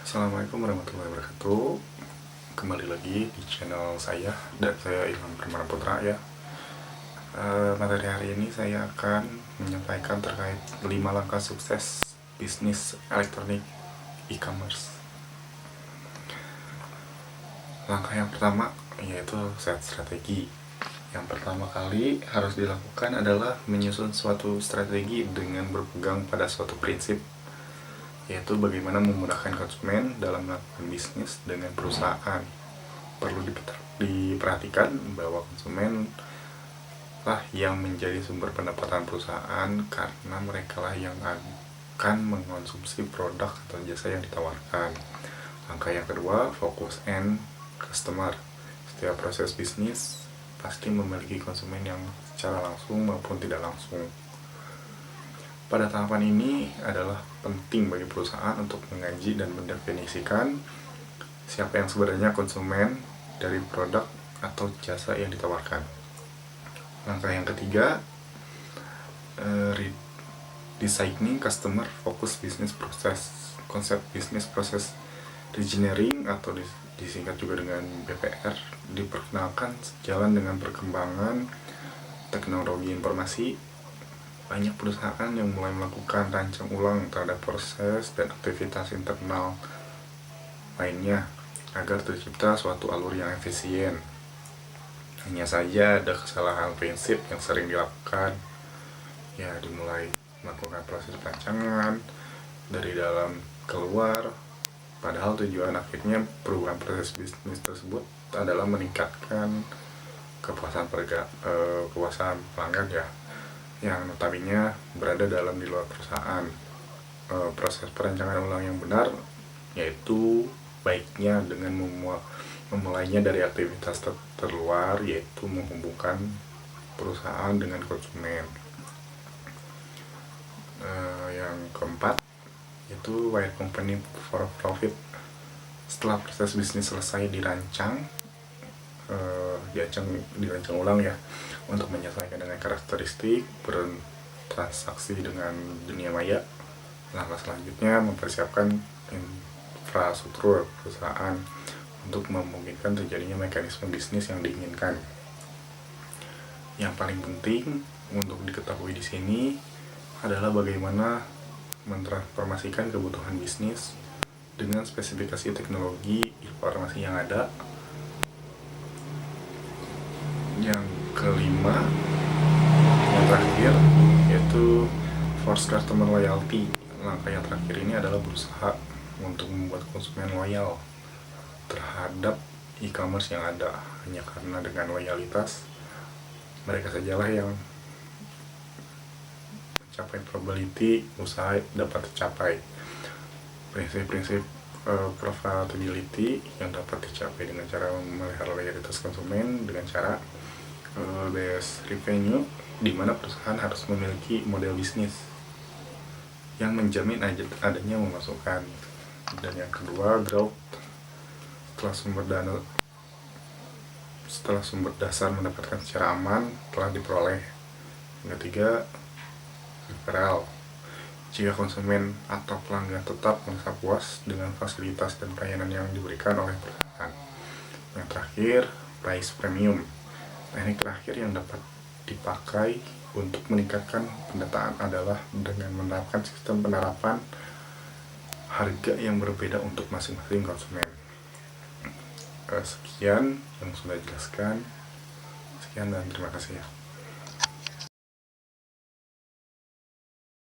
Assalamualaikum warahmatullahi wabarakatuh. Kembali lagi di channel saya dan saya Ilham Permana Putra ya. Materi hari ini saya akan menyampaikan terkait 5 langkah sukses bisnis elektronik e-commerce. Langkah yang pertama yaitu set strategi. Yang pertama kali harus dilakukan adalah menyusun suatu strategi dengan berpegang pada suatu prinsip, yaitu bagaimana memudahkan konsumen dalam melakukan bisnis dengan perusahaan. Perlu diperhatikan bahwa konsumen lah yang menjadi sumber pendapatan perusahaan, karena mereka lah yang akan mengkonsumsi produk atau jasa yang ditawarkan. Langkah yang kedua, fokus and customer. Setiap proses bisnis pasti memiliki konsumen yang secara langsung maupun tidak langsung. Pada tahapan ini adalah penting bagi perusahaan untuk mengkaji dan mendefinisikan siapa yang sebenarnya konsumen dari produk atau jasa yang ditawarkan. Langkah yang ketiga, redesigning customer focus business process. Konsep bisnis proses engineering atau disingkat juga dengan BPR diperkenalkan sejalan dengan perkembangan teknologi informasi. Banyak perusahaan yang mulai melakukan rancang ulang terhadap proses dan aktivitas internal lainnya agar tercipta suatu alur yang efisien. Hanya saja ada kesalahan prinsip yang sering dilakukan, ya dimulai melakukan proses perancangan dari dalam keluar, padahal tujuan akhirnya perubahan proses bisnis tersebut adalah meningkatkan kepuasan pelanggan ya, yang notabene berada di luar perusahaan. Proses perancangan ulang yang benar yaitu baiknya dengan memulainya dari aktivitas terluar, yaitu menghubungkan perusahaan dengan konsumen. Yang keempat yaitu wire company for profit. Setelah proses bisnis selesai dirancang ulang ya, untuk menyesuaikan dengan karakteristik bertransaksi dengan dunia maya. Langkah selanjutnya mempersiapkan infrastruktur perusahaan untuk memungkinkan terjadinya mekanisme bisnis yang diinginkan. Yang paling penting untuk diketahui di sini adalah bagaimana mentransformasikan kebutuhan bisnis dengan spesifikasi teknologi informasi yang ada. Yang kelima, yang terakhir, yaitu force customer loyalty. Langkah yang terakhir ini adalah berusaha untuk membuat konsumen loyal terhadap e-commerce yang ada, hanya karena dengan loyalitas mereka sajalah yang mencapai probability usaha dapat tercapai. Prinsip-prinsip profitability yang dapat dicapai dengan cara memelihara loyalitas konsumen dengan cara base revenue, di mana perusahaan harus memiliki model bisnis yang menjamin adanya memasukkan. Dan yang kedua, growth. Setelah sumber dasar mendapatkan secara aman telah diperoleh. Yang ketiga, referral. Jika konsumen atau pelanggan tetap merasa puas dengan fasilitas dan pelayanan yang diberikan oleh perusahaan. Yang terakhir, price premium. Teknik terakhir yang dapat dipakai untuk meningkatkan pendataan adalah dengan menerapkan sistem penerapan harga yang berbeda untuk masing-masing konsumen. Sekian yang sudah dijelaskan. Sekian dan terima kasih ya.